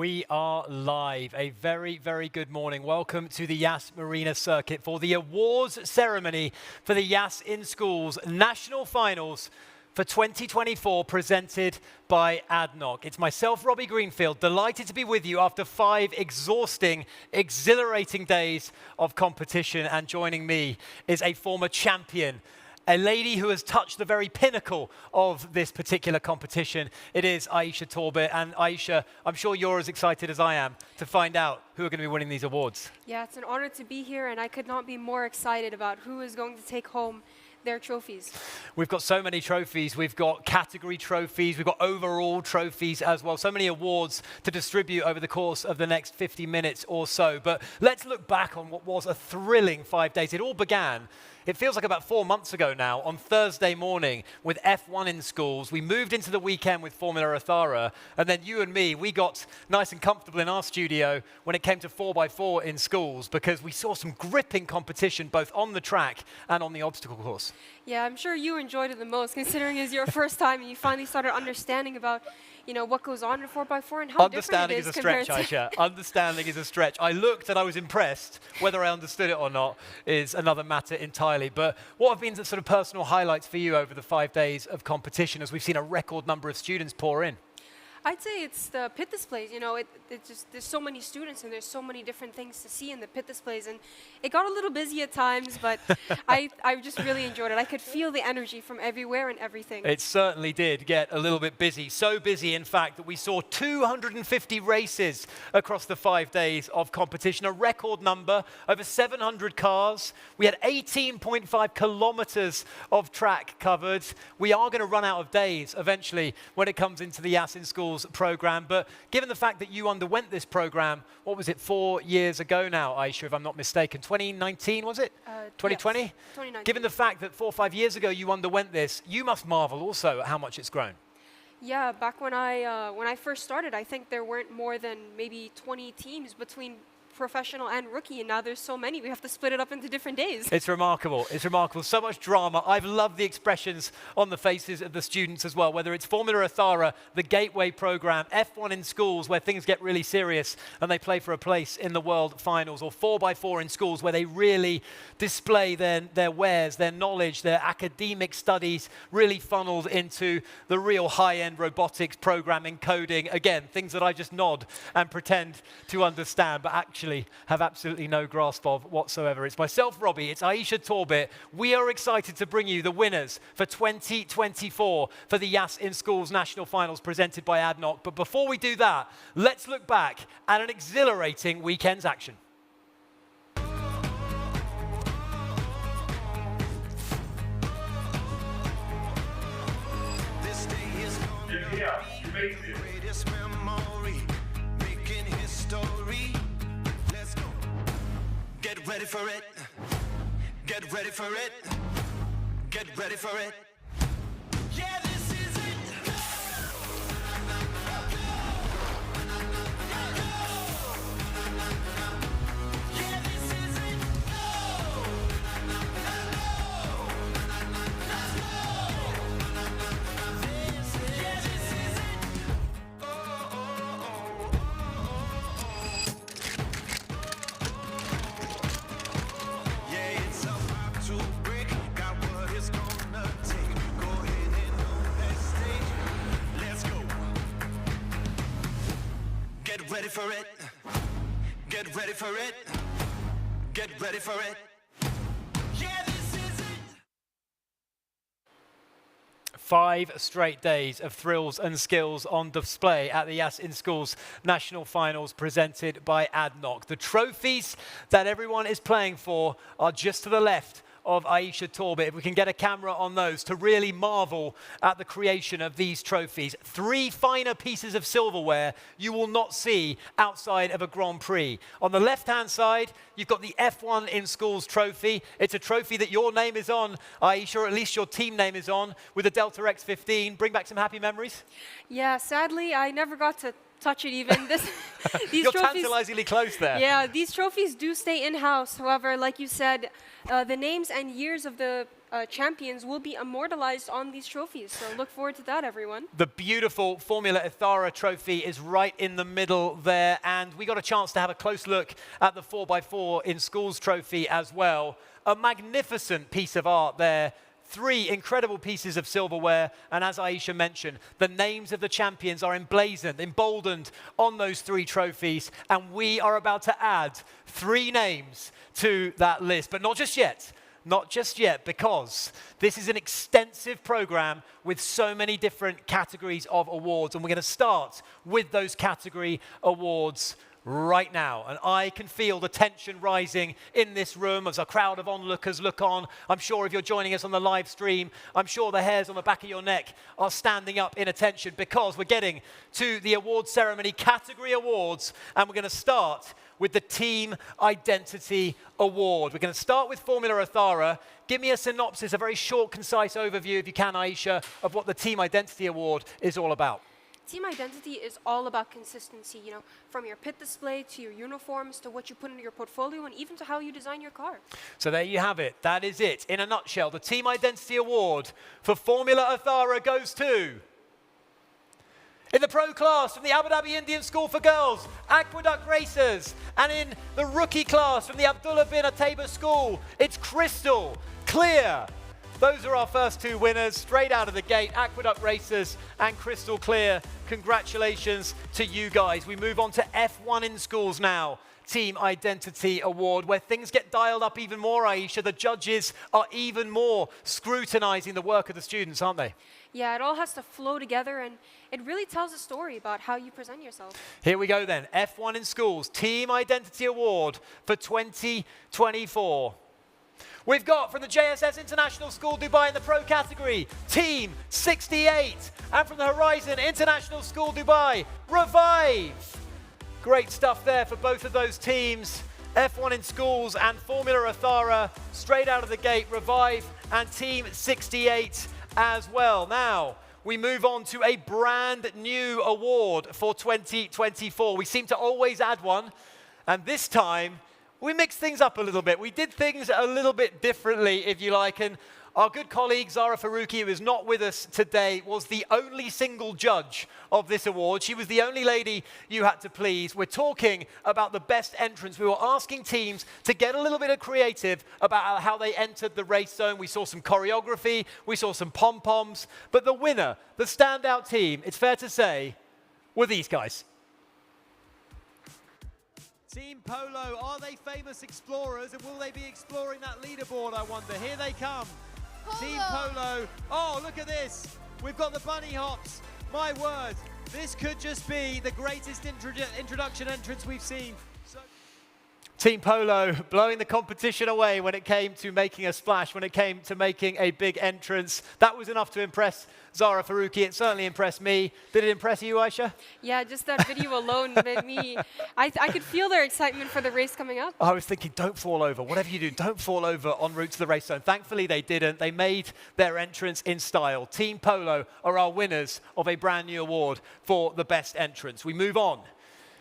We are live. A very, very good morning. Welcome to the Yas Marina Circuit for the awards ceremony for the Yas in Schools National Finals for 2024, presented by ADNOC. It's myself, Robbie Greenfield, delighted to be with you after 5 exhausting, exhilarating days of competition. And joining me is a former champion, a lady who has touched the very pinnacle of this particular competition. It is Aisha Torbet. And Aisha, I'm sure you're as excited as I am to find out who are going to be winning these awards. Yeah, it's an honor to be here, and I could not be more excited about who is going to take home their trophies. We've got so many trophies. We've got category trophies. We've got overall trophies as well. So many awards to distribute over the course of the next 50 minutes or so. But let's look back on what was a thrilling 5 days. It all began, it feels like about 4 months ago now, on Thursday morning with F1 in schools. We moved into the weekend with Formula Ethara, and then you and me, we got nice and comfortable in our studio when it came to 4x4 in schools, because we saw some gripping competition both on the track and on the obstacle course. Yeah, I'm sure you enjoyed it the most, considering it's your first time and you finally started understanding about, you know, what goes on in 4x4 and how different it is. Understanding is a stretch, Aisha. Understanding is a stretch. I looked and I was impressed. Whether I understood it or not is another matter entirely. But what have been the sort of personal highlights for you over the 5 days of competition, as we've seen a record number of students pour in? I'd say it's the pit displays. You know, there's so many students and there's so many different things to see in the pit displays, and it got a little busy at times, but I just really enjoyed it. I could feel the energy from everywhere and everything. It certainly did get a little bit busy. So busy, in fact, that we saw 250 races across the 5 days of competition, a record number, over 700 cars. We had 18.5 kilometers of track covered. We are going to run out of days eventually when it comes into the Yas in Schools program, but given the fact that you underwent this program, what was it, 4 years ago now, Aisha, if I'm not mistaken, 2019 was it? 2020? Yes, 2019. Given the fact that 4 or 5 years ago you underwent this, you must marvel also at how much it's grown. Yeah, back when I first started, I think there weren't more than maybe 20 teams between professional and rookie, and now there's so many we have to split it up into different days. It's remarkable. It's remarkable. So much drama. I've loved the expressions on the faces of the students as well, whether it's Formula Ethara, the Gateway program, F1 in schools where things get really serious and they play for a place in the world finals, or 4x4 in schools where they really display their wares, their knowledge, their academic studies really funneled into the real high-end robotics, programming, coding. Again, things that I just nod and pretend to understand, but actually have absolutely no grasp of whatsoever. It's myself, Robbie. It's Aisha Torbet. We are excited to bring you the winners for 2024 for the Yas in Schools National Finals, presented by ADNOC. But before we do that, let's look back at an exhilarating weekend's action. Yeah, you made it. Greatest memory, making history. Let's go. Get ready for it. Get ready for it. Get ready for it. Yeah, this is it. Yeah, this is it. Get ready for it. Get ready for it. Get ready for it. Yeah, this is it. 5 straight days of thrills and skills on display at the Yas in Schools National Finals, presented by ADNOC. The trophies that everyone is playing for are just to the left of Aisha Torbet. If we can get a camera on those to really marvel at the creation of these trophies. 3 finer pieces of silverware you will not see outside of a Grand Prix. On the left-hand side, you've got the F1 in Schools trophy. It's a trophy that your name is on, Aisha, or at least your team name is on, with a Delta X15. Bring back some happy memories? Yeah, sadly, I never got to touch it even. These You're trophies, tantalizingly close there. Yeah, these trophies do stay in-house. However, like you said, the names and years of the champions will be immortalized on these trophies. So look forward to that, everyone. The beautiful Formula Ethara trophy is right in the middle there, and we got a chance to have a close look at the 4x4 in schools trophy as well. A magnificent piece of art there. 3 incredible pieces of silverware, and as Aisha mentioned, the names of the champions are emboldened on those 3 trophies, and we are about to add 3 names to that list, but not just yet. Not just yet, because this is an extensive program with so many different categories of awards, and we're going to start with those category awards right now. And I can feel the tension rising in this room as a crowd of onlookers look on. I'm sure if you're joining us on the live stream, I'm sure the hairs on the back of your neck are standing up in attention, because we're getting to the award ceremony category awards, and we're going to start with the Team Identity Award. We're going to start with Formula Ethara. Give me a synopsis, a very short, concise overview, if you can, Aisha, of what the Team Identity Award is all about. Team identity is all about consistency, you know, from your pit display to your uniforms to what you put into your portfolio and even to how you design your car. So there you have it. That is it. In a nutshell, the Team Identity Award for Formula Ethara goes to... In the pro class from the Abu Dhabi Indian School for Girls, Aqueduct Racers. And in the rookie class from the Abdullah bin Ateba School, it's Crystal Clear. Those are our first 2 winners, straight out of the gate, Aqueduct Racers and Crystal Clear. Congratulations to you guys. We move on to F1 in schools now. Team Identity Award, where things get dialed up even more, Aisha. The judges are even more scrutinizing the work of the students, aren't they? Yeah, it all has to flow together, and it really tells a story about how you present yourself. Here we go then. F1 in schools, Team Identity Award for 2024. We've got from the JSS International School Dubai in the pro category, Team 68. And from the Horizon International School Dubai, Revive. Great stuff there for both of those teams. F1 in schools and Formula Ethara, straight out of the gate, Revive and Team 68 as well. Now, we move on to a brand new award for 2024. We seem to always add one, and this time, we mixed things up a little bit. We did things a little bit differently, if you like, and our good colleague Zara Faruqi, who is not with us today, was the only single judge of this award. She was the only lady you had to please. We're talking about the best entrance. We were asking teams to get a little bit of creative about how they entered the race zone. We saw some choreography, we saw some pom-poms, but the winner, the standout team, it's fair to say, were these guys. Team Polo, are they famous explorers, and will they be exploring that leaderboard, I wonder? Here they come. Polo. Team Polo. Oh, look at this. We've got the bunny hops. My word, this could just be the greatest introduction entrance we've seen. Team Polo blowing the competition away when it came to making a splash, when it came to making a big entrance. That was enough to impress Zara Faruqi. It certainly impressed me. Did it impress you, Aisha? Yeah, just that video alone made me... I could feel their excitement for the race coming up. I was thinking, don't fall over. Whatever you do, don't fall over en route to the race zone. Thankfully, they didn't. They made their entrance in style. Team Polo are our winners of a brand new award for the best entrance. We move on.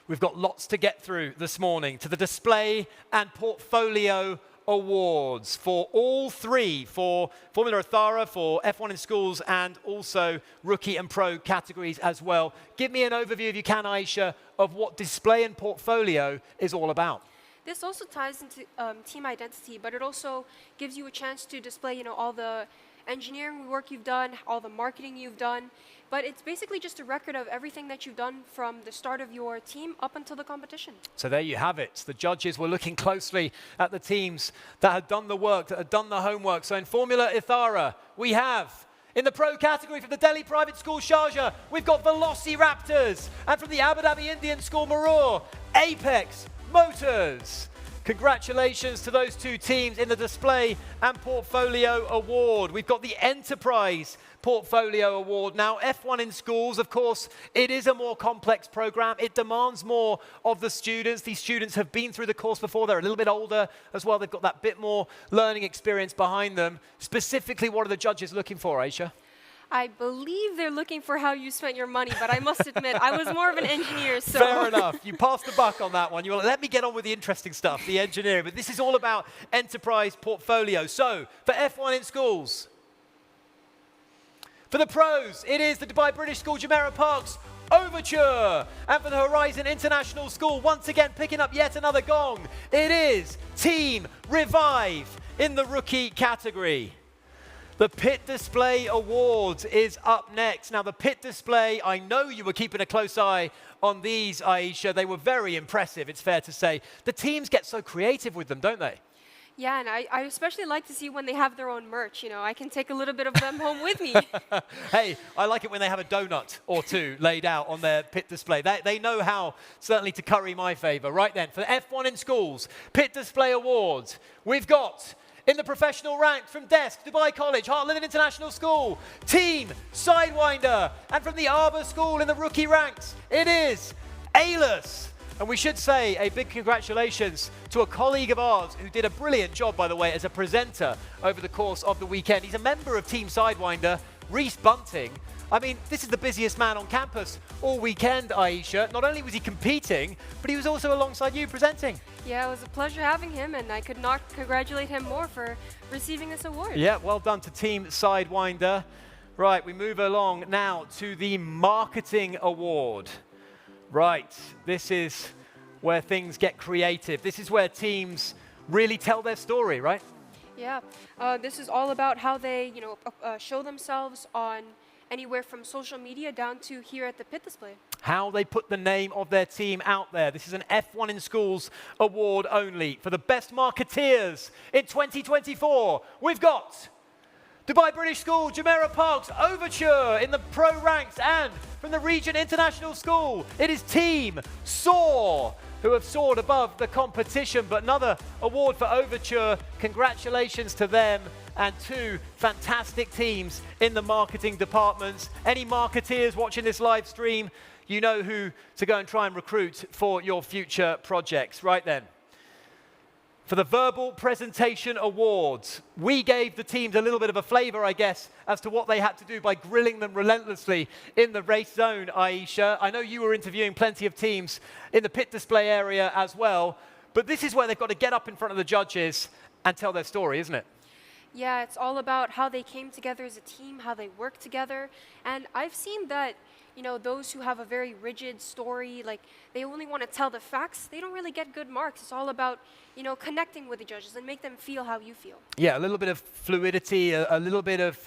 We've got lots to get through this morning to the Display and Portfolio Awards for all 3, for Formula Ethara, for F1 in schools, and also rookie and pro categories as well. Give me an overview, if you can, Aisha, of what Display and Portfolio is all about. This also ties into team identity, but it also gives you a chance to display, you know, all the engineering work you've done, all the marketing you've done. But it's basically just a record of everything that you've done from the start of your team up until the competition. So there you have it. The judges were looking closely at the teams that had done the work, that had done the homework. So in Formula Ethara, we have, in the pro category from the Delhi Private School Sharjah, we've got Velociraptors. And from the Abu Dhabi Indian School Marur, Apex Motors. Congratulations to those 2 teams in the Display and Portfolio Award. We've got the Enterprise Portfolio Award. Now, F1 in schools, of course, it is a more complex program. It demands more of the students. These students have been through the course before. They're a little bit older as well. They've got that bit more learning experience behind them. Specifically, what are the judges looking for, Aisha? I believe they're looking for how you spent your money, but I must admit, I was more of an engineer, so. Fair enough. You passed the buck on that one. You were like, let me get on with the interesting stuff, the engineering. But this is all about enterprise portfolio. So, for F1 in schools, for the pros, it is the Dubai British School Jumeirah Park's Overture. And for the Horizon International School, once again picking up yet another gong, it is Team Revive in the rookie category. The Pit Display Awards is up next. Now, the Pit Display, I know you were keeping a close eye on these, Aisha. They were very impressive, it's fair to say. The teams get so creative with them, don't they? Yeah, and I especially like to see when they have their own merch. You know, I can take a little bit of them home with me. Hey, I like it when they have a donut or two laid out on their pit display. They know how, certainly, to curry my favor. Right then, for the F1 in schools, Pit Display Awards, we've got, in the professional ranks from Desk, Dubai College, Heartland International School, Team Sidewinder. And from the Arbor School in the rookie ranks, it is Ailus. And we should say a big congratulations to a colleague of ours who did a brilliant job, by the way, as a presenter over the course of the weekend. He's a member of Team Sidewinder, Reese Bunting. I mean, this is the busiest man on campus all weekend, Aisha. Not only was he competing, but he was also alongside you presenting. Yeah, it was a pleasure having him, and I could not congratulate him more for receiving this award. Yeah, well done to Team Sidewinder. Right, we move along now to the Marketing Award. Right, this is where things get creative. This is where teams really tell their story, right? Yeah, this is all about how they, show themselves on anywhere from social media down to here at the pit display. How they put the name of their team out there. This is an F1 in Schools award only. For the best marketeers in 2024, we've got Dubai British School Jumeirah Park's Overture in the pro ranks, and from the Region International School, it is Team Soar, who have soared above the competition. But another award for Overture. Congratulations to them and two fantastic teams in the marketing departments. Any marketeers watching this live stream, you know who to go and try and recruit for your future projects. Right then. For the Verbal Presentation Awards, we gave the teams a little bit of a flavor, I guess, as to what they had to do by grilling them relentlessly in the race zone, Aisha. I know you were interviewing plenty of teams in the pit display area as well, but this is where they've got to get up in front of the judges and tell their story, isn't it? Yeah, it's all about how they came together as a team, how they work together. And I've seen that, those who have a very rigid story, like they only want to tell the facts, they don't really get good marks. It's all about, connecting with the judges and make them feel how you feel. Yeah, a little bit of fluidity, a little bit of,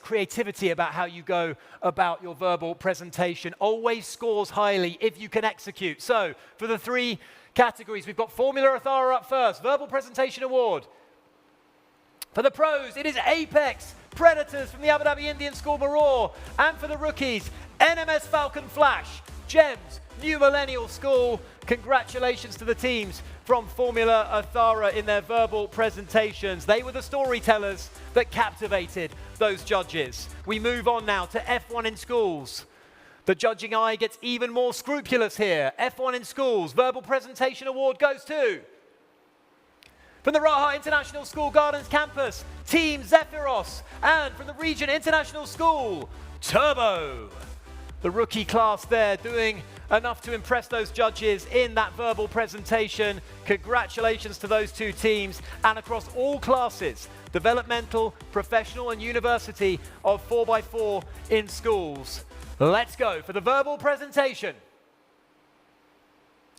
creativity about how you go about your verbal presentation. Always scores highly if you can execute. So, for the three categories, we've got Formula Ethara up first, Verbal Presentation Award. For the pros, it is Apex Predators from the Abu Dhabi Indian School Maror. And for the rookies, NMS Falcon Flash, GEMS New Millennial School. Congratulations to the teams from Formula Ethara in their verbal presentations. They were the storytellers that captivated those judges. We move on now to F1 in Schools. The judging eye gets even more scrupulous here. F1 in Schools, Verbal Presentation Award goes to, from the Raha International School Gardens campus, Team Zephyros. And from the Region International School, Turbo. The rookie class there doing enough to impress those judges in that verbal presentation. Congratulations to those two teams. And across all classes, developmental, professional and university of 4x4 in schools. Let's go for the verbal presentation.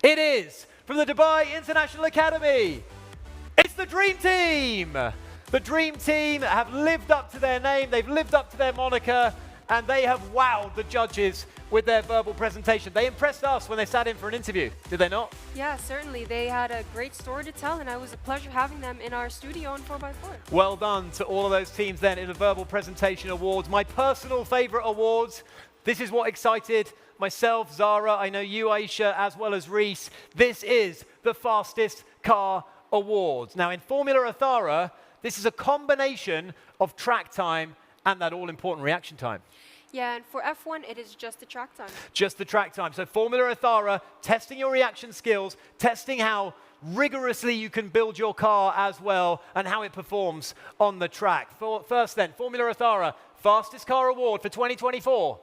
It is from the Dubai International Academy. It's the Dream Team. The Dream Team have lived up to their name, they've lived up to their moniker, and they have wowed the judges with their verbal presentation. They impressed us when they sat in for an interview, did they not? Yeah, certainly. They had a great story to tell, and it was a pleasure having them in our studio on 4x4. Well done to all of those teams then in the Verbal Presentation Awards. My personal favorite awards. This is what excited myself, Zara, I know you, Aisha, as well as Reese. This is the Fastest Car Awards. Now, in Formula Ethara, this is a combination of track time and that all-important reaction time. Yeah, and for F1, it is just the track time. Just the track time. So Formula Ethara, testing your reaction skills, testing how rigorously you can build your car as well, and how it performs on the track. First then, Formula Ethara, fastest car award for 2024.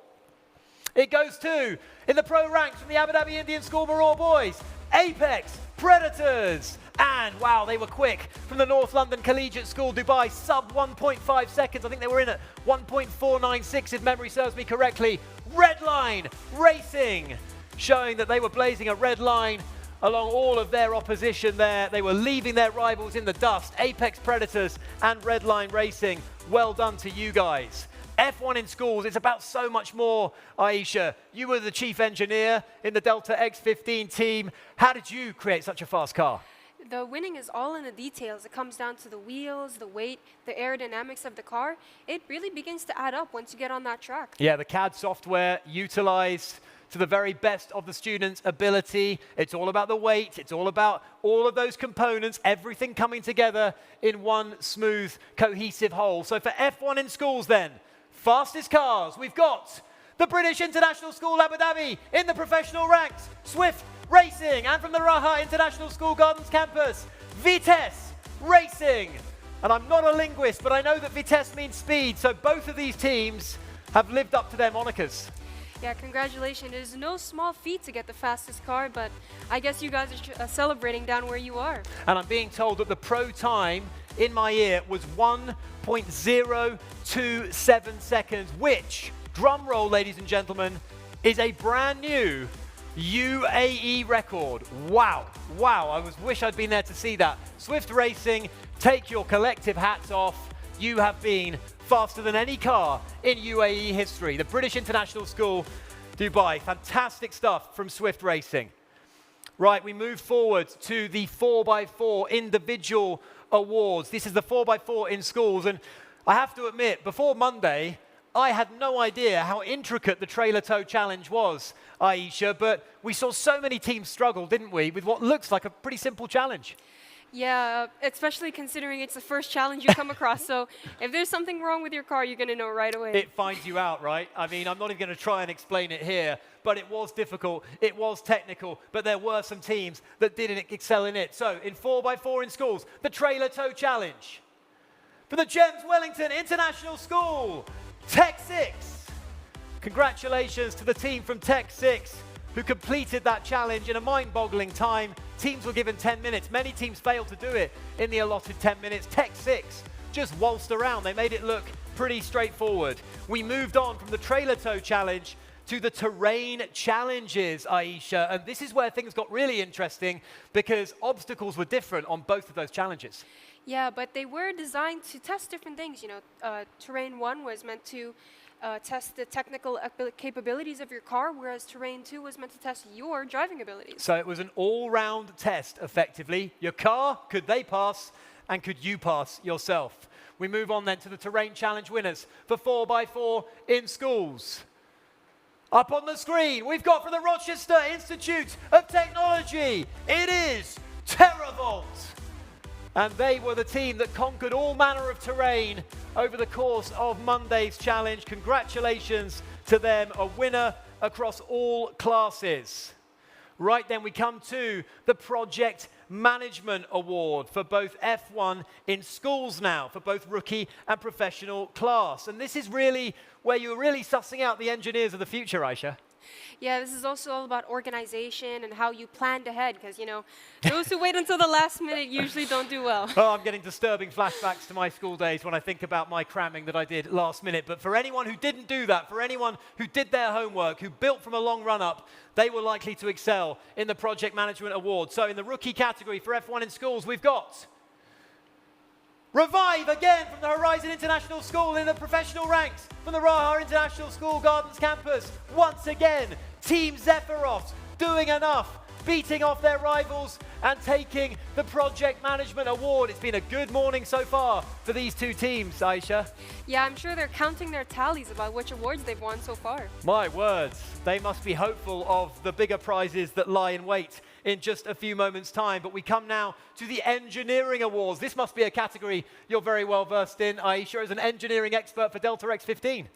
It goes to, in the pro ranks from the Abu Dhabi Indian School Maror boys, Apex Predators. And wow, they were quick from the North London Collegiate School, Dubai, sub 1.5 seconds. I think they were in at 1.496 if memory serves me correctly. Red line racing, showing that they were blazing a red line along all of their opposition there. They were leaving their rivals in the dust. Apex Predators and Red Line Racing, well done to you guys. F1 in schools, it's about so much more, Aisha. You were the chief engineer in the Delta X15 team. How did you create such a fast car? The winning is all in the details. It comes down to the wheels, the weight, the aerodynamics of the car. It really begins to add up once you get on that track. Yeah, the CAD software utilized to the very best of the student's ability. It's all about the weight. It's all about all of those components, everything coming together in one smooth, cohesive whole. So for F1 in schools then, fastest cars, we've got the British International School Abu Dhabi in the professional ranks, Swift Racing, and from the Raha International School Gardens campus, Vitesse Racing. And I'm not a linguist, but I know that Vitesse means speed, so both of these teams have lived up to their monikers. Yeah, congratulations. It is no small feat to get the fastest car, but I guess you guys are celebrating down where you are. And I'm being told that the pro time in my ear was 1.027 seconds, which, drum roll, ladies and gentlemen, is a brand new UAE record. Wow, wow, I wish I'd been there to see that. Swift Racing, take your collective hats off. You have been faster than any car in UAE history. The British International School, Dubai. Fantastic stuff from Swift Racing. Right, we move forward to the 4x4 individual awards. This is the 4x4 in schools, and I have to admit, before Monday, I had no idea how intricate the trailer tow challenge was, Aisha, but we saw so many teams struggle, didn't we, with what looks like a pretty simple challenge. Yeah, especially considering it's the first challenge you come across. So if there's something wrong with your car, you're going to know right away. It finds you out, right? I mean, I'm not even going to try and explain it here, but it was difficult, it was technical, but there were some teams that didn't excel in it. So in 4x4 in schools, the trailer tow challenge. For the Gems Wellington International School, Tech 6. Congratulations to the team from Tech 6 who completed that challenge in a mind-boggling time. Teams were given 10 minutes. Many teams failed to do it in the allotted 10 minutes. Tech 6 just waltzed around. They made it look pretty straightforward. We moved on from the trailer tow challenge to the terrain challenges, Aisha. And this is where things got really interesting because obstacles were different on both of those challenges. Yeah, but they were designed to test different things. You know, Terrain 1 was meant to test the technical capabilities of your car, whereas Terrain 2 was meant to test your driving abilities. So it was an all-round test, effectively. Your car, could they pass, and could you pass yourself? We move on then to the Terrain Challenge winners for 4x4 in schools. Up on the screen, we've got from the Rochester Institute of Technology, it is TerraVault. And they were the team that conquered all manner of terrain over the course of Monday's challenge. Congratulations to them, a winner across all classes. Right then, we come to the Project Management Award for both F1 in schools now, for both rookie and professional class. And this is really where you're really sussing out the engineers of the future, Aisha. Yeah, this is also all about organization and how you planned ahead, because, you know, those who wait until the last minute usually don't do well. Oh, I'm getting disturbing flashbacks to my school days when I think about my cramming that I did last minute. But for anyone who didn't do that, for anyone who did their homework, who built from a long run-up, they were likely to excel in the Project Management Award. So in the rookie category for F1 in schools, we've got Revive again from the Horizon International School in the professional ranks from the Raha International School Gardens campus. Once again, Team Zephyros doing enough, beating off their rivals and taking the Project Management Award. It's been a good morning so far for these two teams, Aisha. Yeah, I'm sure they're counting their tallies about which awards they've won so far. My words, they must be hopeful of the bigger prizes that lie in wait in just a few moments' time. But we come now to the Engineering Awards. This must be a category you're very well versed in, Aisha, as an engineering expert for Delta X15.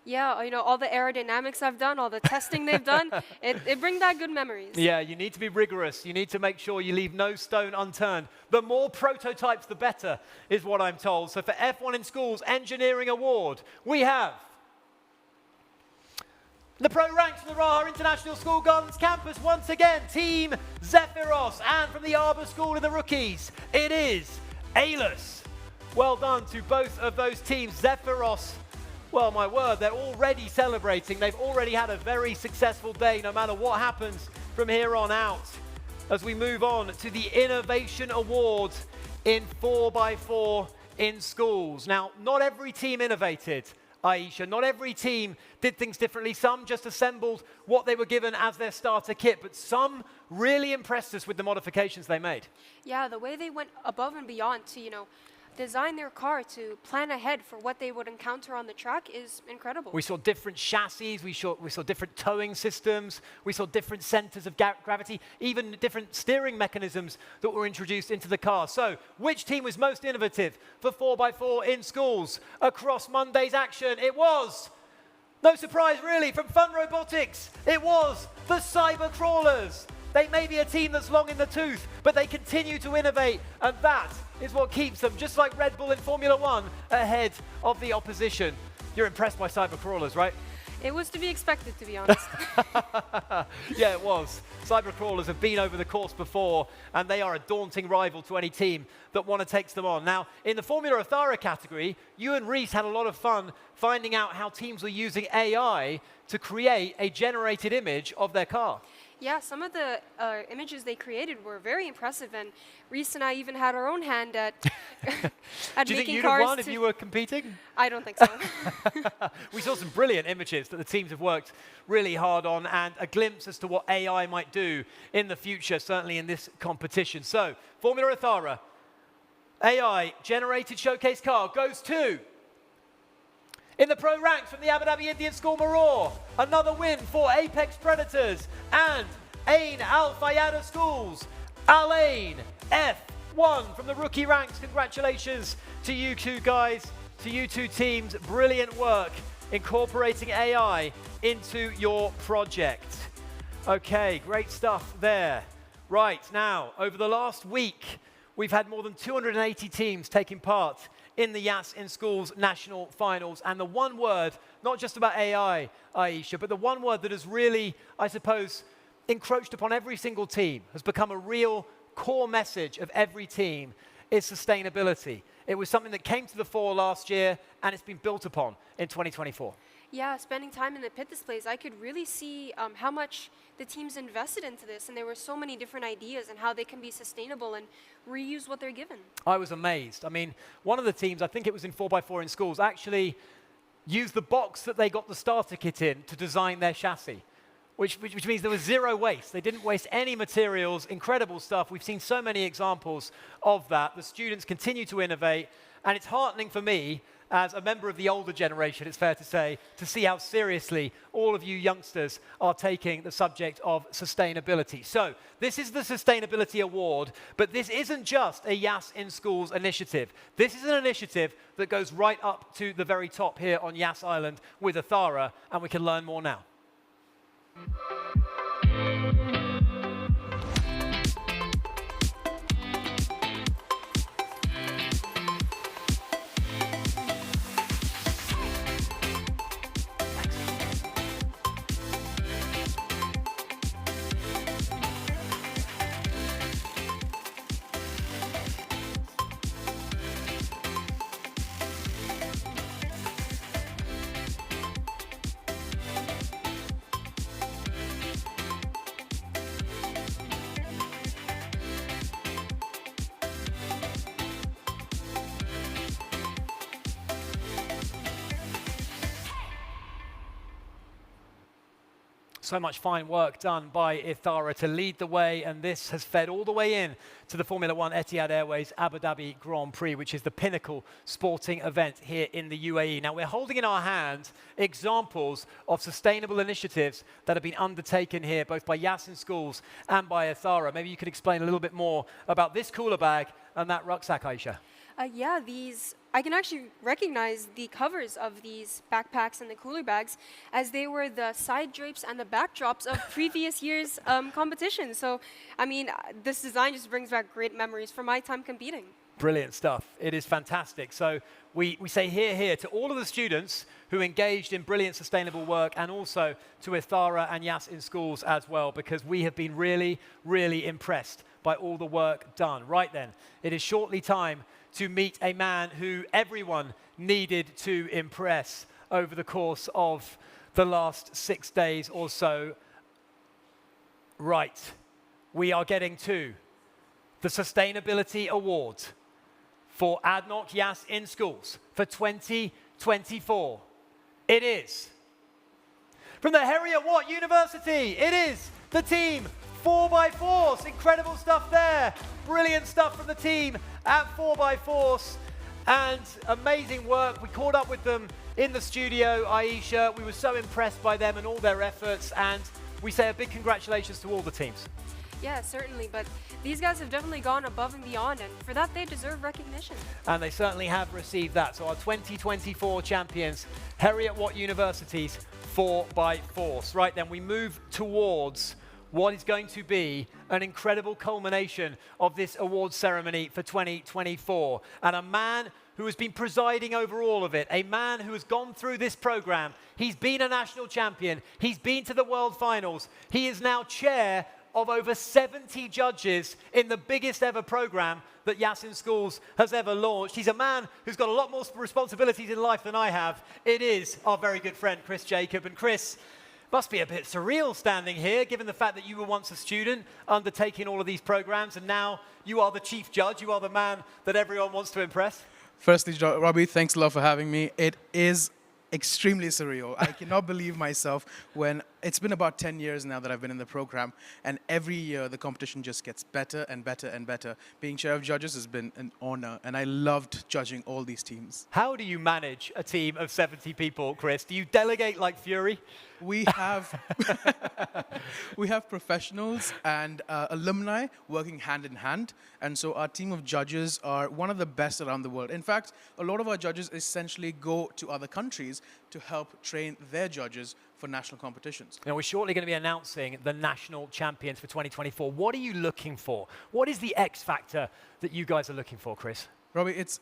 Yeah, you know, all the aerodynamics I've done, all the testing they've done, it brings back good memories. Yeah, you need to be rigorous. You need to make sure you leave no stone unturned. The more prototypes, the better, is what I'm told. So for F1 in Schools Engineering Award, we have the pro ranks from the Raha International School Gardens campus, once again, Team Zephyros. And from the Arbor School of the rookies, it is Alus. Well done to both of those teams. Zephyros, well, my word, they're already celebrating. They've already had a very successful day, no matter what happens from here on out. As we move on to the Innovation Award in 4x4 in schools. Now, not every team innovated, Aisha. Not every team did things differently. Some just assembled what they were given as their starter kit, but some really impressed us with the modifications they made. Yeah, the way they went above and beyond to, you know, design their car to plan ahead for what they would encounter on the track is incredible. We saw different chassis, we saw different towing systems, we saw different centers of gravity, even different steering mechanisms that were introduced into the car. So, which team was most innovative for 4x4 in schools? Across Monday's action, it was, no surprise really, from Fun Robotics, it was the Cyber Crawlers. They may be a team that's long in the tooth, but they continue to innovate, and that is what keeps them, just like Red Bull in Formula One, ahead of the opposition. You're impressed by Cyber Crawlers, right? It was to be expected, to be honest. Yeah, it was. Cyber Crawlers have been over the course before, and they are a daunting rival to any team that want to take them on. Now, in the Formula Ethara category, you and Reese had a lot of fun finding out how teams were using AI to create a generated image of their car. Yeah, some of the images they created were very impressive, and Reese and I even had our own hand at at Do you think making you'd cars. have won if you were competing? I don't think so. We saw some brilliant images that the teams have worked really hard on, and a glimpse as to what AI might do in the future, certainly in this competition. So, Formula Ethara, AI-generated showcase car goes to... In the pro ranks from the Abu Dhabi Indian School Maror, another win for Apex Predators and Ain Al Fayada Schools. Alain F1 from the rookie ranks. Congratulations to you two guys, to you two teams. Brilliant work incorporating AI into your project. Okay, great stuff there. Right, now, over the last week, we've had more than 280 teams taking part in the Yas in Schools National Finals. And the one word, not just about AI, Aisha, but the one word that has really, I suppose, encroached upon every single team, has become a real core message of every team, is sustainability. It was something that came to the fore last year, and it's been built upon in 2024. Yeah, spending time in the pit displays, I could really see how much the teams invested into this, and there were so many different ideas and how they can be sustainable and reuse what they're given. I was amazed. I mean, one of the teams, I think it was in 4x4 in schools, actually used the box that they got the starter kit in to design their chassis, which means there was zero waste. They didn't waste any materials, incredible stuff. We've seen so many examples of that. The students continue to innovate, and it's heartening for me as a member of the older generation, it's fair to say, to see how seriously all of you youngsters are taking the subject of sustainability. So, this is the Sustainability Award, but this isn't just a Yas in Schools initiative. This is an initiative that goes right up to the very top here on Yas Island with Ethara, and we can learn more now. So much fine work done by Ethara to lead the way, and this has fed all the way in to the Formula One Etihad Airways Abu Dhabi Grand Prix, which is the pinnacle sporting event here in the UAE. Now, we're holding in our hands examples of sustainable initiatives that have been undertaken here, both by Yas in Schools and by Ethara. Maybe you could explain a little bit more about this cooler bag and that rucksack, Aisha. Yeah, I can actually recognize the covers of these backpacks and the cooler bags as they were the side drapes and the backdrops of previous year's competitions. So, I mean, this design just brings back great memories from my time competing. Brilliant stuff. It is fantastic. So we say hear, hear to all of the students who engaged in brilliant sustainable work, and also to Ethara and Yas in schools as well, because we have been really, really impressed by all the work done. Right then, it is shortly time to meet a man who everyone needed to impress over the course of the last 6 days or so. Right, we are getting to the Sustainability Award for ADNOC Yas in schools for 2024. It is from the Heriot-Watt University. It is the team 4x4. Incredible stuff there. Brilliant stuff from the team at 4x4. And amazing work. We caught up with them in the studio, Aisha. We were so impressed by them and all their efforts. And we say a big congratulations to all the teams. Yeah, certainly, but these guys have definitely gone above and beyond, and for that they deserve recognition. And they certainly have received that. So our 2024 champions, Heriot-Watt University's 4x4. Right then, we move towards what is going to be an incredible culmination of this awards ceremony for 2024. And a man who has been presiding over all of it, a man who has gone through this program. He's been a national champion. He's been to the World Finals. He is now chair of over 70 judges in the biggest ever program that Yas in Schools has ever launched. He's a man who's got a lot more responsibilities in life than I have. It is our very good friend, Chris Jacob. And Chris, must be a bit surreal standing here, given the fact that you were once a student undertaking all of these programs, and now you are the chief judge. You are the man that everyone wants to impress. Firstly, Robbie, thanks a lot for having me. It is extremely surreal. I cannot believe myself when it's been about 10 years now that I've been in the program, and every year the competition just gets better and better and better. Being chair of judges has been an honor, and I loved judging all these teams. How do you manage a team of 70 people, Chris? Do you delegate like Fury? We have we have professionals and alumni working hand in hand, and so our team of judges are one of the best around the world. In fact, a lot of our judges essentially go to other countries to help train their judges for national competitions. Now, we're shortly going to be announcing the national champions for 2024. What are you looking for? What is the X factor that you guys are looking for, Chris? Robbie, it's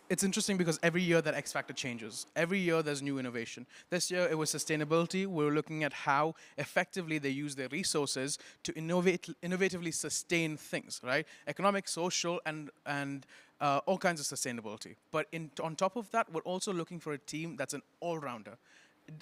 interesting because every year that X factor changes. Every year there's new innovation. This year it was sustainability. We're looking at how effectively they use their resources to innovatively sustain things, right? Economic, social, and all kinds of sustainability. But on top of that, we're also looking for a team that's an all-rounder.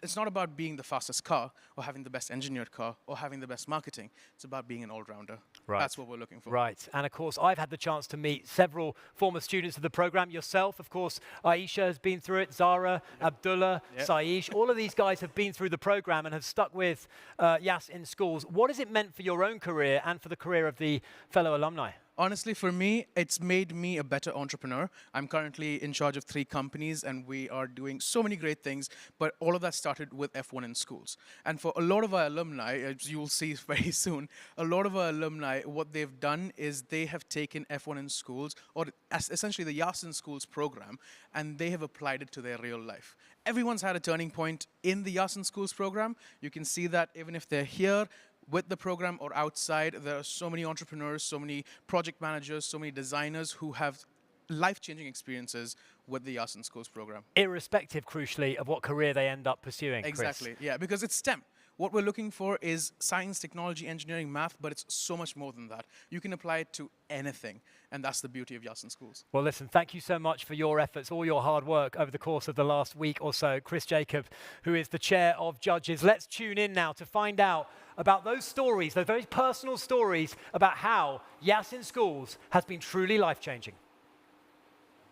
It's not about being the fastest car or having the best engineered car or having the best marketing. It's about being an all-rounder. Right. That's what we're looking for. Right. And of course, I've had the chance to meet several former students of the program. Yourself, of course, Aisha has been through it, Zara, Abdullah, Saish. All of these guys have been through the program and have stuck with Yas in Schools. What has it meant for your own career and for the career of the fellow alumni? Honestly, for me, it's made me a better entrepreneur. I'm currently in charge of 3 companies, and we are doing so many great things, but all of that started with F1 in Schools. And for a lot of our alumni, as you will see very soon, a lot of our alumni, what they've done is they have taken F1 in Schools, or essentially the Yas in Schools program, and they have applied it to their real life. Everyone's had a turning point in the Yas in Schools program. You can see that even if they're here, with the program or outside, there are so many entrepreneurs, so many project managers, so many designers who have life-changing experiences with the Yas in Schools program. Irrespective, crucially, of what career they end up pursuing, Exactly, Chris. yeah, because it's STEM. What we're looking for is science, technology, engineering, math, but it's so much more than that. You can apply it to anything, and that's the beauty of Yas in Schools. Well, listen, thank you so much for your efforts, all your hard work over the course of the last week or so. Chris Jacob, who is the chair of judges. Let's tune in now to find out about those stories, those very personal stories about how Yas in Schools has been truly life-changing.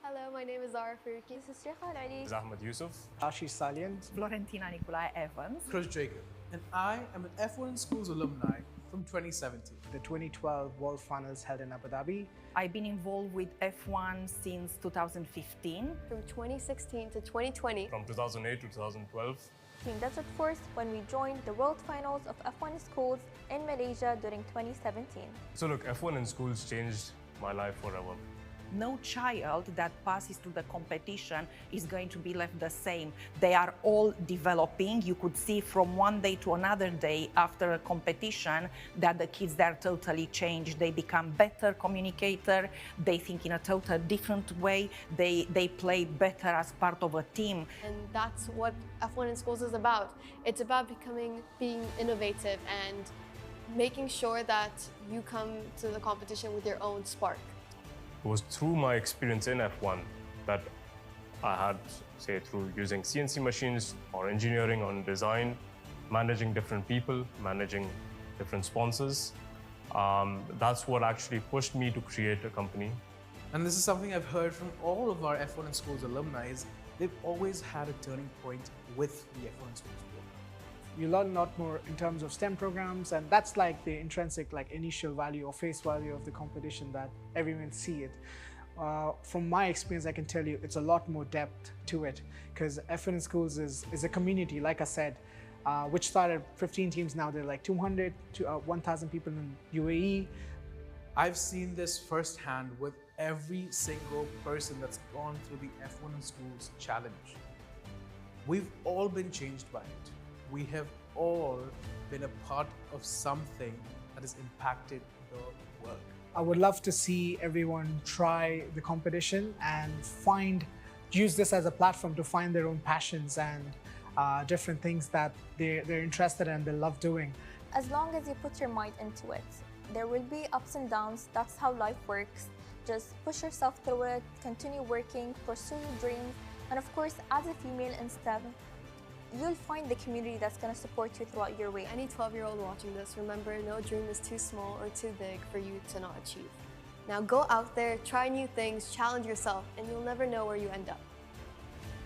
Hello, my name is Zara Faruqi. This is Shekhan Ali. Ahmed Yusuf. Ashish Salian. Florentina Nicolai Evans. Chris Jacob. And I am an F1 in Schools alumni from 2017. The 2012 World Finals held in Abu Dhabi. I've been involved with F1 since 2015. From 2016 to 2020. From 2008 to 2012. That's at first when we joined the World Finals of F1 in Schools in Malaysia during 2017. So look, F1 in Schools changed my life forever. no child that passes through the competition is going to be left the same. They are all developing. You could see from one day to another day after a competition that the kids, they're totally changed. They become better communicator. They think in a total different way. They play better as part of a team. And that's what F1 in Schools is about. It's about being innovative and making sure that you come to the competition with your own spark. It was through my experience in F1 that I had, say, through using CNC machines or engineering on design, managing different people, managing different sponsors. That's what actually pushed me to create a company. And this is something I've heard from all of our F1 in Schools alumni is they've always had a turning point with the F1 in Schools program. You learn a lot more in terms of STEM programs, and that's like the intrinsic, like initial value or face value of the competition that everyone see it. From my experience, I can tell you it's a lot more depth to it because F1 in Schools is a community, like I said, which started 15 teams now. They're like 200 to 1,000 people in UAE. I've seen this firsthand with every single person that's gone through the F1 in Schools challenge. We've all been changed by it. We have all been a part of something that has impacted the world. I would love to see everyone try the competition and use this as a platform to find their own passions and different things that they're interested in, they love doing. As long as you put your mind into it, there will be ups and downs. That's how life works. Just push yourself through it, continue working, pursue your dreams, and of course, as a female in STEM, you'll find the community that's going to support you throughout your way. Any 12-year-old watching this, remember, no dream is too small or too big for you to not achieve. Now go out there, try new things, challenge yourself, and you'll never know where you end up.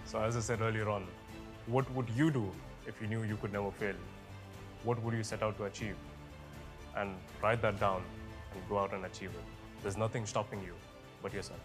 So as I said earlier on, what would you do if you knew you could never fail? What would you set out to achieve? And write that down and go out and achieve it. There's nothing stopping you but yourself.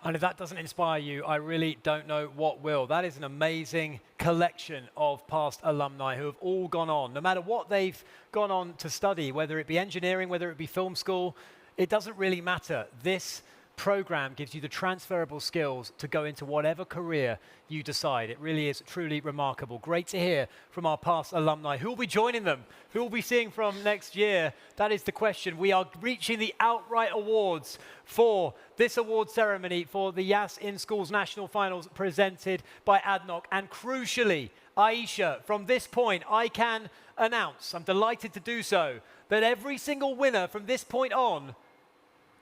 And if that doesn't inspire you, I really don't know what will. That is an amazing collection of past alumni who have all gone on, no matter what they've gone on to study, whether it be engineering, whether it be film school, it doesn't really matter. This program gives you the transferable skills to go into whatever career you decide. It really is truly remarkable. Great to hear from our past alumni. Who will be joining them? Who will be seeing from next year? That is the question. We are reaching the outright awards for this award ceremony for the Yas in Schools National Finals presented by ADNOC. And crucially, Aisha, from this point, I can announce, I'm delighted to do so, that every single winner from this point on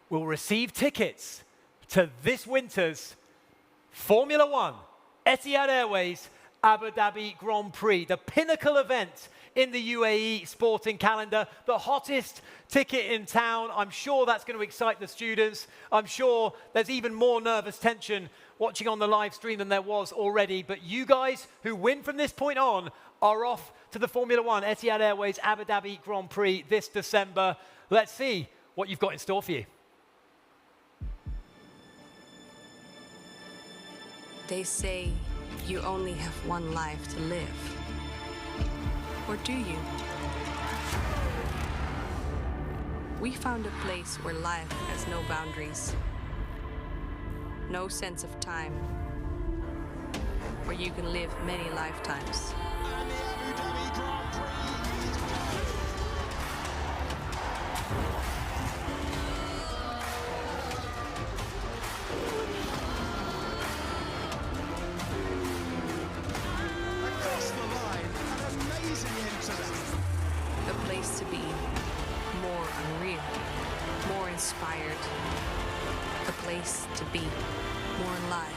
will receive tickets to this winter's Formula One, Etihad Airways, Abu Dhabi Grand Prix, the pinnacle event in the UAE sporting calendar, the hottest ticket in town. I'm sure that's going to excite the students. I'm sure there's even more nervous tension watching on the live stream than there was already. But you guys who win from this point on are off to the Formula One, Etihad Airways, Abu Dhabi Grand Prix this December. Let's see what you've got in store for you. They say you only have one life to live. Or do you? We found a place where life has no boundaries, no sense of time, where you can live many lifetimes. A place to be more unreal, more inspired. A place to be more alive.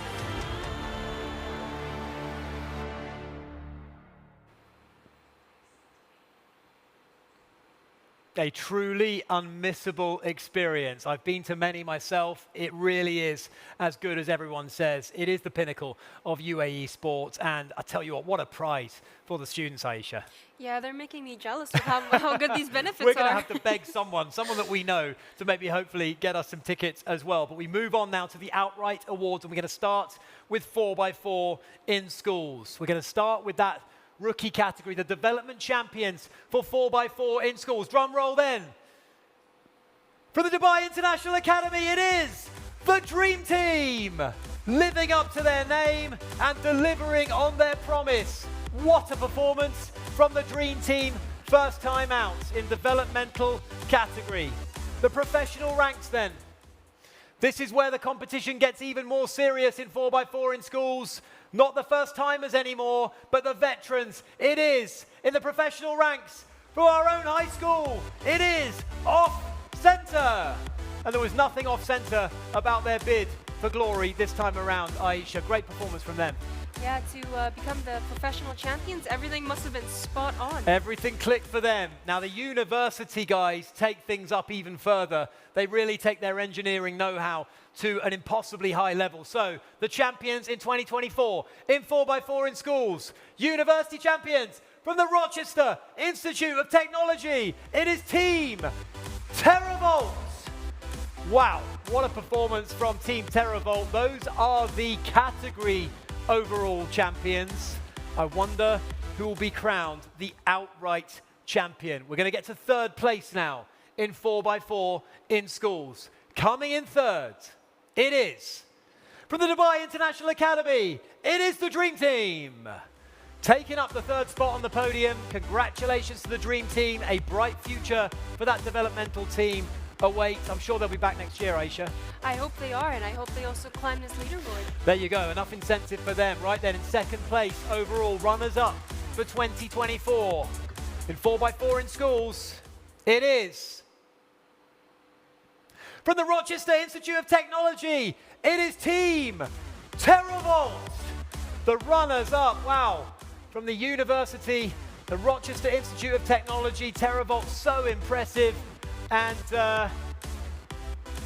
A truly unmissable experience. I've been to many myself. It really is as good as everyone says. It is the pinnacle of UAE sports. And I tell you what a prize for the students, Aisha. Yeah, they're making me jealous with how good these benefits We're going to are. have to beg someone that we know, to maybe hopefully get us some tickets as well. But we move on now to the outright awards, and we're going to start with 4x4 in schools. We're going to start with that rookie category, the development champions for 4x4 in schools. Drum roll then. From the Dubai International Academy, it is the Dream Team, living up to their name and delivering on their promise. What a performance from the Dream Team, first time out in developmental category. The professional ranks then. This is where the competition gets even more serious in 4x4 in schools. Not the first timers anymore, but the veterans. It is in the professional ranks for our own high school. It is Off Center. And there was nothing off center about their bid for glory this time around, Aisha. Great performance from them. Yeah, to become the professional champions, everything must have been spot on. Everything clicked for them. Now the university guys take things up even further. They really take their engineering know-how to an impossibly high level. So the champions in 2024 in 4x4 in schools, university champions from the Rochester Institute of Technology. It is Team TerraVolt. Wow, what a performance from Team TerraVolt. Those are the category overall champions. I wonder who will be crowned the outright champion. We're going to get to third place now in 4x4 in schools. Coming in third, it is from the Dubai International Academy. It is the Dream Team. Taking up the third spot on the podium. Congratulations to the Dream Team. A bright future for that developmental team awaits. I'm sure they'll be back next year, Aisha. I hope they are, and I hope they also climb this leaderboard. There you go, enough incentive for them. Right then, in second place overall, runners-up for 2024. In 4x4 in schools, it is from the Rochester Institute of Technology, it is Team TerraVolt. The runners-up, wow, from the university, the Rochester Institute of Technology, TerraVolt, so impressive. And are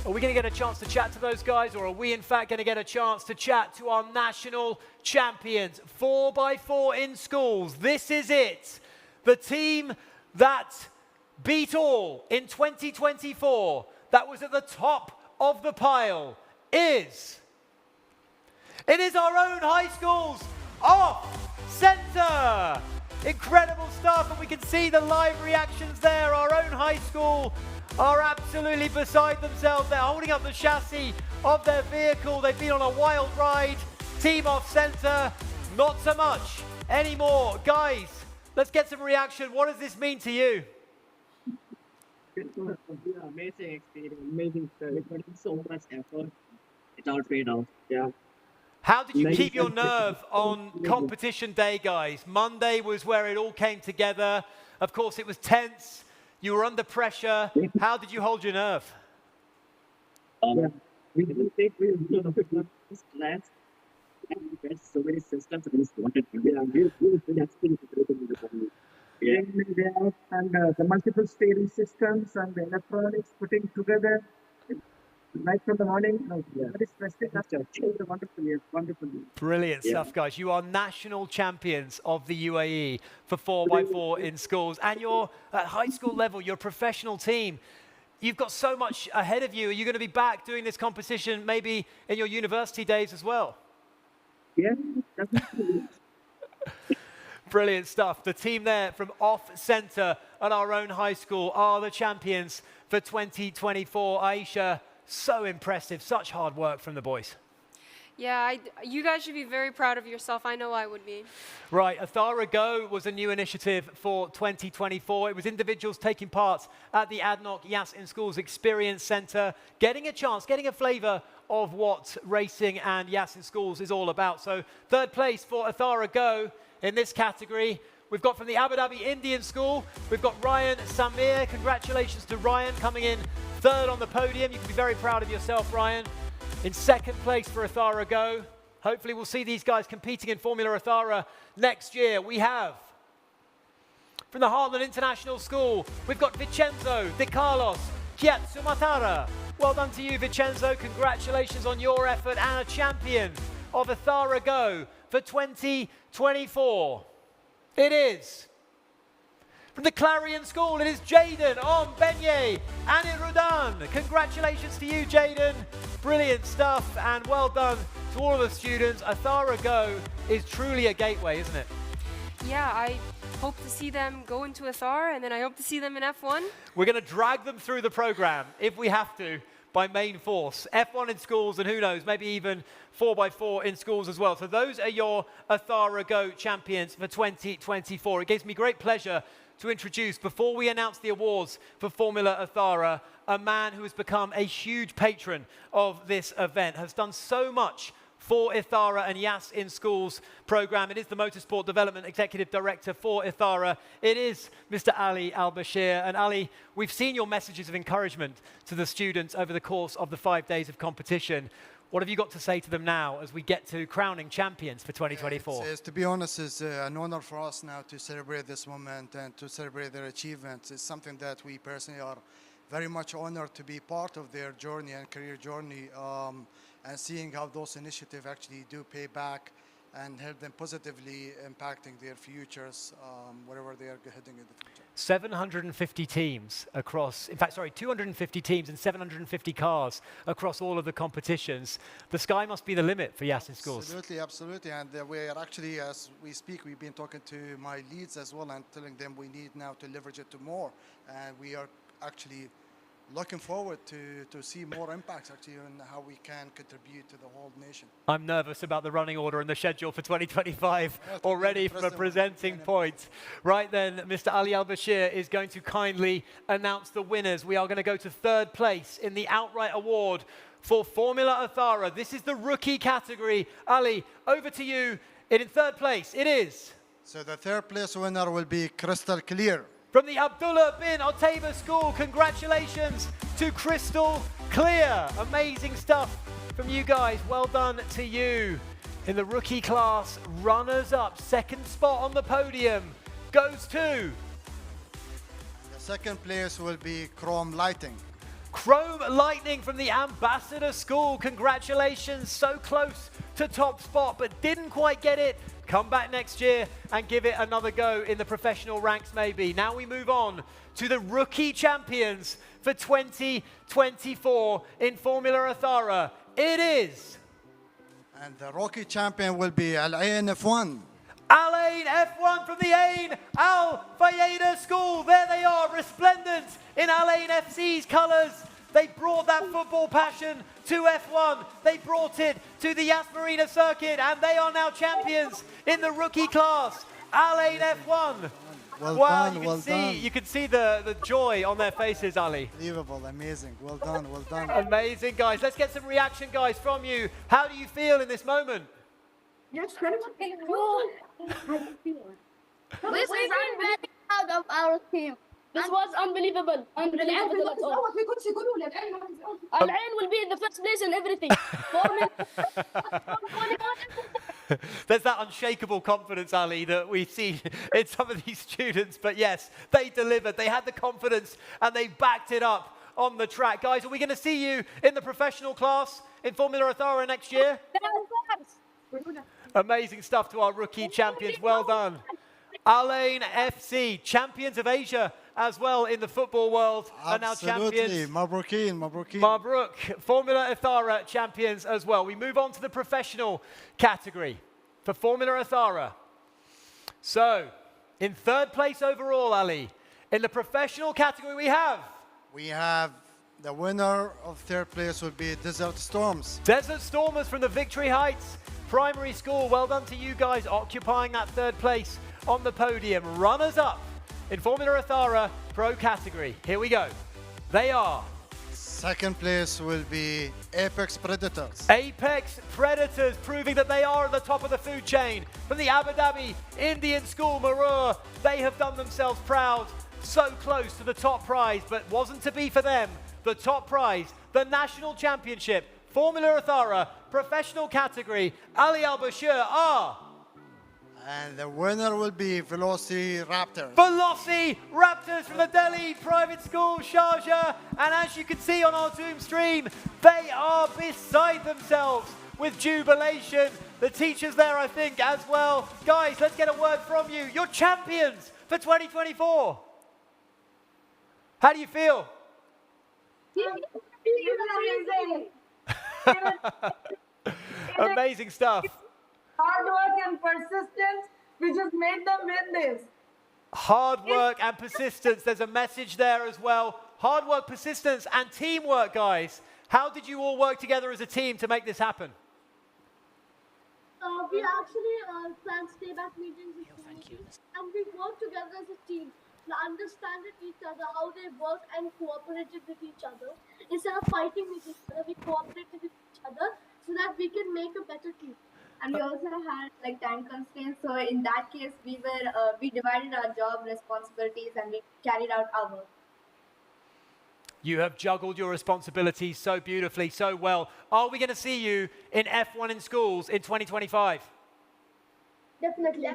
we going to get a chance to chat to those guys, or are we in fact going to get a chance to chat to our national champions, 4x4 in schools? This is it. The team that beat all in 2024, that was at the top of the pile, is our own high schools Off Center. Incredible stuff, and we can see the live reactions there. Our own high school are absolutely beside themselves. They're holding up the chassis of their vehicle. They've been on a wild ride. Team Off Center, not so much anymore. Guys, let's get some reaction. What does this mean to you? It was an amazing experience, amazing story. Put in so much effort. It all paid off. Yeah. How did you keep your nerve on competition day, guys? Monday was where it all came together. Of course, it was tense. You were under pressure. How did you hold your nerve? We didn't think we would be stressed. And we had so many systems and we just wanted to be and the multiple steering systems and the electronics putting together. Right from the morning, very stressful. It was wonderful year, wonderful year. Brilliant stuff, guys. You are national champions of the UAE for 4x4 in schools. And you're at high school level, you're a professional team. You've got so much ahead of you. Are you going to be back doing this competition maybe in your university days as well? Yeah, definitely. Brilliant stuff. The team there from Off Center at our own high school are the champions for 2024. Aisha, so impressive. Such hard work from the boys. Yeah, you guys should be very proud of yourself. I know I would be. Right, Ethara Go was a new initiative for 2024. It was individuals taking part at the ADNOC Yas in Schools Experience Center, getting a chance, getting a flavor of what racing and Yas in Schools is all about. So third place for Ethara Go in this category. We've got from the Abu Dhabi Indian School, we've got Ryan Samir. Congratulations to Ryan coming in third on the podium. You can be very proud of yourself, Ryan. In second place for Ethara Go. Hopefully we'll see these guys competing in Formula Ethara next year. We have, from the Heartland International School, we've got Vincenzo De Carlos Chiatsumatara. Well done to you, Vincenzo. Congratulations on your effort, and a champion of Ethara Go for 2024. It is from the Clarion School, it is Jaden Benye Anirudan. Congratulations to you, Jaden. Brilliant stuff, and well done to all of the students. Ethara Go is truly a gateway, isn't it? yeah, I hope to see them go into Ethara, and then I hope to see them in F1. We're going to drag them through the program, if we have to, by main force. F1 in schools, and who knows, maybe even 4x4 in schools as well. So those are your Ethara Go champions for 2024. It gives me great pleasure to introduce, before we announce the awards for Formula Ethara, a man who has become a huge patron of this event, has done so much for Ethara and Yas in Schools program. It is the Motorsport Development Executive Director for Ethara. It is Mr. Ali Al-Bashir. And Ali, we've seen your messages of encouragement to the students over the course of the 5 days of competition. What have you got to say to them now as we get to crowning champions for 2024? To be honest, it's an honor for us now to celebrate this moment and to celebrate their achievements. It's something that we personally are very much honored to be part of their journey and career journey, and seeing how those initiatives actually do pay back and help them positively impacting their futures, wherever they are heading in the future. 750 teams across, in fact, sorry, 250 teams and 750 cars across all of the competitions. The sky must be the limit for Yas in Schools. Absolutely, absolutely. And we are actually, as we speak, we've been talking to my leads as well and telling them we need now to leverage it to more. And we are actually looking forward to see more impacts actually on how we can contribute to the whole nation. I'm nervous about the running order and the schedule for 2025 already from a presenting point. Right then, Mr. Ali Al-Bashir is going to kindly announce the winners. We are going to go to third place in the outright award for Formula Ethara. This is the rookie category. Ali, over to you. In third place, it is. So the third place winner will be Crystal Clear. From the Abdullah bin Otaiba School, congratulations to Crystal Clear. Amazing stuff from you guys. Well done to you. In the rookie class, runners-up, second spot on the podium goes to... The second place will be Chrome Lighting. Chrome Lightning from the Ambassador School. Congratulations, so close to top spot, but didn't quite get it. Come back next year and give it another go in the professional ranks maybe. Now we move on to the rookie champions for 2024 in Formula Ethara. It is... And the rookie champion will be Al-Ain F1. Al-Ain F1 from the Ain Al Fayeda School. There they are, resplendent in Al-Ain FC's colours. They brought that football passion to F1. They brought it to the Yas Marina circuit, and they are now champions in the rookie class. Al-Ain F1. Well wow, done, you can see the joy on their faces, Ali. Unbelievable, amazing. Well done, well done. Amazing, guys. Let's get some reaction, guys, from you. How do you feel in this moment? Yes, This is I'm very proud of our team. This was unbelievable. Unbelievable. Al-Ain will be in the first place in everything. There's that unshakable confidence, Ali, that we see in some of these students. But yes, they delivered. They had the confidence and they backed it up on the track. Guys, are we going to see you in the professional class in Formula Ethara next year? Amazing stuff to our rookie champions. Well done. Al-Ain FC, champions of Asia as well in the football world, are now champions. Absolutely, Mabrookin. Mabruk, Formula Ethara champions as well. We move on to the professional category for Formula Ethara. So, in third place overall, Ali, in the professional category we have the winner of third place will be Desert Storms. Desert Stormers from the Victory Heights Primary School. Well done to you guys occupying that third place on the podium. Runners up in Formula Ethara Pro category. Here we go. They are... Second place will be Apex Predators. Apex Predators, proving that they are at the top of the food chain. From the Abu Dhabi Indian School, Marur, they have done themselves proud. So close to the top prize, but wasn't to be for them. The top prize, the National Championship, Formula Ethara, professional category, Ali Al-Bashir are... And the winner will be Velocity Raptors. Velocity Raptors from the Delhi Private School, Sharjah. And as you can see on our Zoom stream, they are beside themselves with jubilation. The teachers there, I think, as well. Guys, let's get a word from you. You're champions for 2024. How do you feel? Amazing stuff. Hard work and persistence We just made them win this. Hard work and persistence. There's a message there as well. Hard work, persistence, and teamwork, guys. How did you all work together as a team to make this happen? We actually planned stay-back meetings with communities, and we worked together as a team. We understood each other, how they work, and cooperated with each other. Instead of fighting with each other, we cooperated with each other so that we can make a better team. And we also had like time constraints. So in that case, we divided our job responsibilities and we carried out our work. You have juggled your responsibilities so beautifully, so well. Are we going to see you in F1 in schools in 2025? Definitely.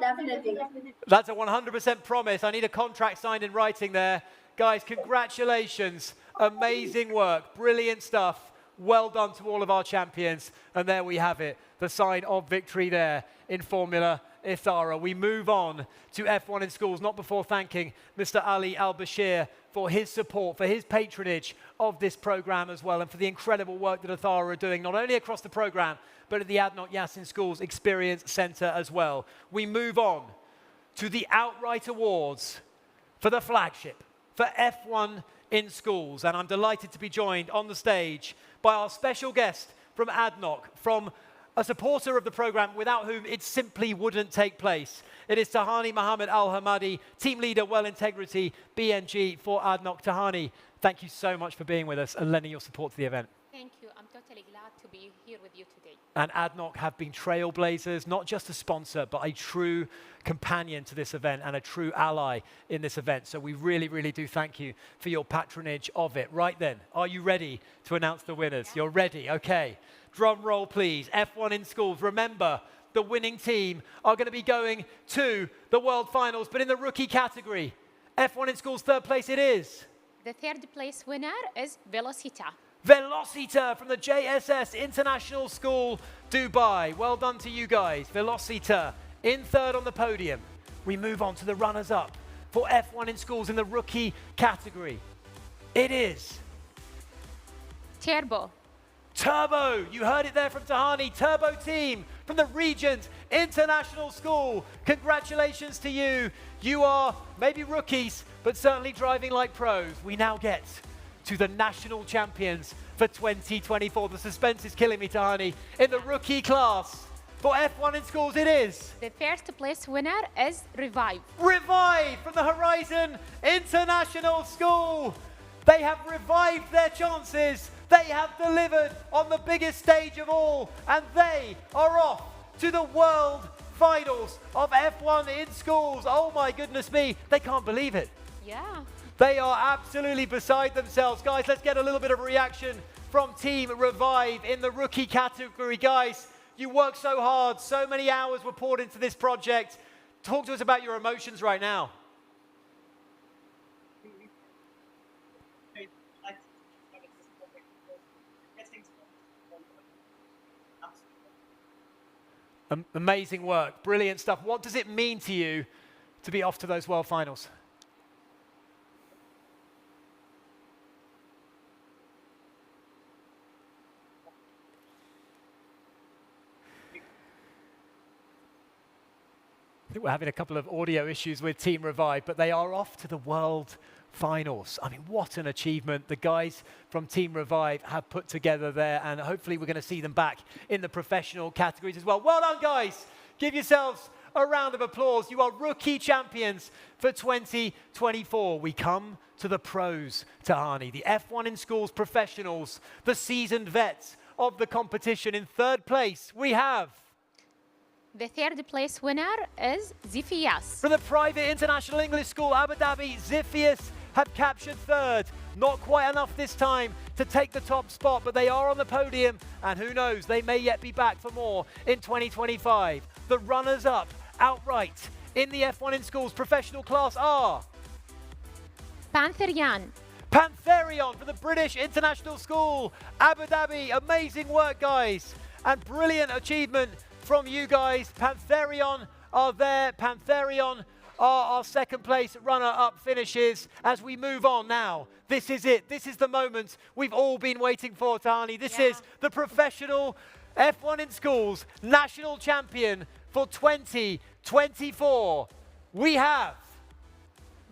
That's a 100% promise. I need a contract signed in writing there. Guys, congratulations. Amazing work. Brilliant stuff. Well done to all of our champions. And there we have it, the sign of victory there in Formula Ethara. We move on to F1 in schools, not before thanking Mr. Ali Al-Bashir for his support, for his patronage of this program as well, and for the incredible work that Ethara are doing, not only across the program, but at the ADNOC Yas in Schools Experience Center as well. We move on to the outright awards for the flagship, for F1 in schools. And I'm delighted to be joined on the stage by our special guest from ADNOC, from a supporter of the program without whom it simply wouldn't take place. It is Tahani Mohammed Al-Hamadi, Team Leader Well Integrity, BNG for ADNOC. Tahani, thank you so much for being with us and lending your support to the event. Thank you. I'm totally glad to be here with you today. And ADNOC have been trailblazers, not just a sponsor, but a true companion to this event and a true ally in this event. So we really, really do thank you for your patronage of it. Right then, are you ready to announce the winners? Yeah. You're ready, okay. Drum roll, please. F1 in schools. Remember, the winning team are going to be going to the World Finals, but in the rookie category. F1 in schools, third place it is. The third place winner is Velocita. Velocita from the JSS International School, Dubai. Well done to you guys. Velocita in third on the podium. We move on to the runners-up for F1 in schools in the rookie category. It is Turbo. Turbo, you heard it there from Tahani. Turbo team from the Regent International School. Congratulations to you. You are maybe rookies, but certainly driving like pros. We now get to the national champions for 2024. The suspense is killing me, Tahani. In the rookie class for F1 in schools, it is the first place winner is Revive. Revive from the Horizon International School. They have revived their chances. They have delivered on the biggest stage of all, and they are off to the World Finals of F1 in schools. Oh my goodness me, they can't believe it. Yeah. They are absolutely beside themselves. Guys, let's get a little bit of a reaction from Team Revive in the rookie category. Guys, you worked so hard, so many hours were poured into this project. Talk to us about your emotions right now. Amazing work, brilliant stuff. What does it mean to you to be off to those World Finals? I think we're having a couple of audio issues with Team Revive, but they are off to the World Finals. I mean, what an achievement the guys from Team Revive have put together there, and hopefully we're going to see them back in the professional categories as well. Well done, guys. Give yourselves a round of applause. You are rookie champions for 2024. We come to the pros, Tahani, the F1 in schools professionals, the seasoned vets of the competition. In third place, we have the third place winner is Ziphias. From the private international English school, Abu Dhabi, Ziphias have captured third. Not quite enough this time to take the top spot, but they are on the podium, and who knows, they may yet be back for more in 2025. The runners-up outright in the F1 in schools professional class are Pantherion. Pantherion from the British International School, Abu Dhabi. Amazing work, guys, and brilliant achievement from you guys. Pantherion are there. Pantherion are our second place runner-up finishes. As we move on now, this is it. This is the moment we've all been waiting for, Tahani. This is the professional F1 in schools national champion for 2024. 2024, we have...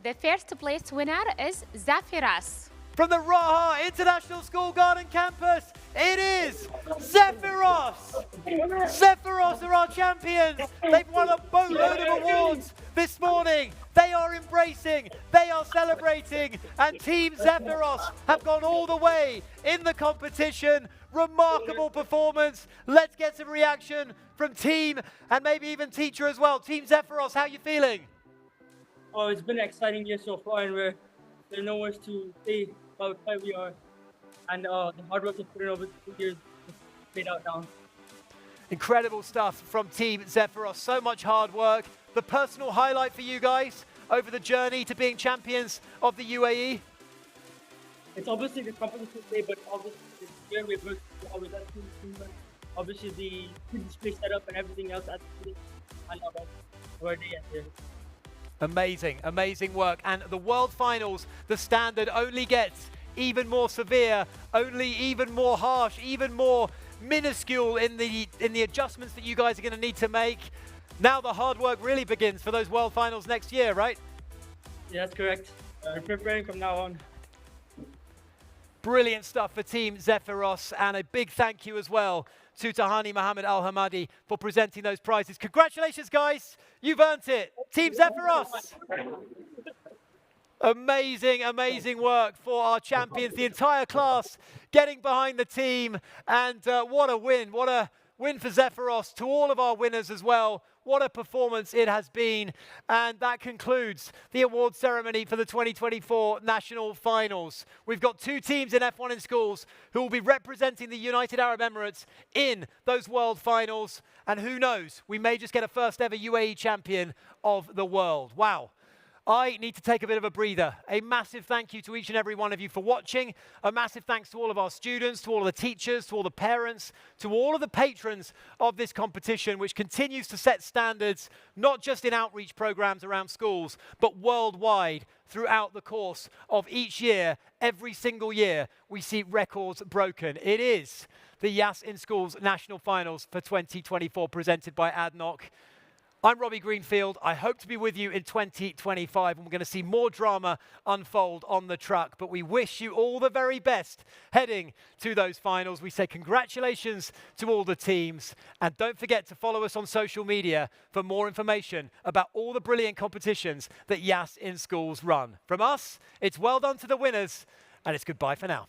The first place winner is Zafiras. From the Raha International School Garden Campus, it is Zephyros! Zephyros are our champions. They've won a boatload of awards this morning. They are embracing, they are celebrating, and Team Zephyros have gone all the way in the competition. Remarkable performance. Let's get some reaction from team and maybe even teacher as well. Team Zephyros, how are you feeling? Oh, it's been an exciting year so far, and there's no words to say how excited we are. And the hard work we've put in over 2 years is paid out now. Incredible stuff from Team Zephyros. So much hard work. The personal highlight for you guys over the journey to being champions of the UAE? It's obviously the competition today, but obviously this year we've worked always at team. Obviously the display setup and everything else at the and our day at here. Amazing, amazing work. And the World Finals, the standard only gets even more severe, only even more harsh, even more minuscule in the adjustments that you guys are going to need to make. Now the hard work really begins for those World Finals next year, right? Yeah, that's correct. We're preparing from now on. Brilliant stuff for Team Zephyros, and a big thank you as well to Tahani Mohammed Al-Hamadi for presenting those prizes. Congratulations, guys. You've earned it. Team Zephyros. Amazing, amazing work for our champions. The entire class getting behind the team. And what a win. What a win for Zephyros. To all of our winners as well. What a performance it has been. And that concludes the award ceremony for the 2024 National Finals. We've got 2 teams in F1 in schools who will be representing the United Arab Emirates in those World Finals. And who knows, we may just get a first ever UAE champion of the world. Wow. I need to take a bit of a breather. A massive thank you to each and every one of you for watching. A massive thanks to all of our students, to all of the teachers, to all the parents, to all of the patrons of this competition, which continues to set standards, not just in outreach programs around schools, but worldwide throughout the course of each year. Every single year, we see records broken. It is the Yas in Schools National Finals for 2024, presented by ADNOC. I'm Robbie Greenfield. I hope to be with you in 2025, and we're going to see more drama unfold on the truck. But we wish you all the very best heading to those finals. We say congratulations to all the teams. And don't forget to follow us on social media for more information about all the brilliant competitions that Yas in Schools run. From us, it's well done to the winners, and it's goodbye for now.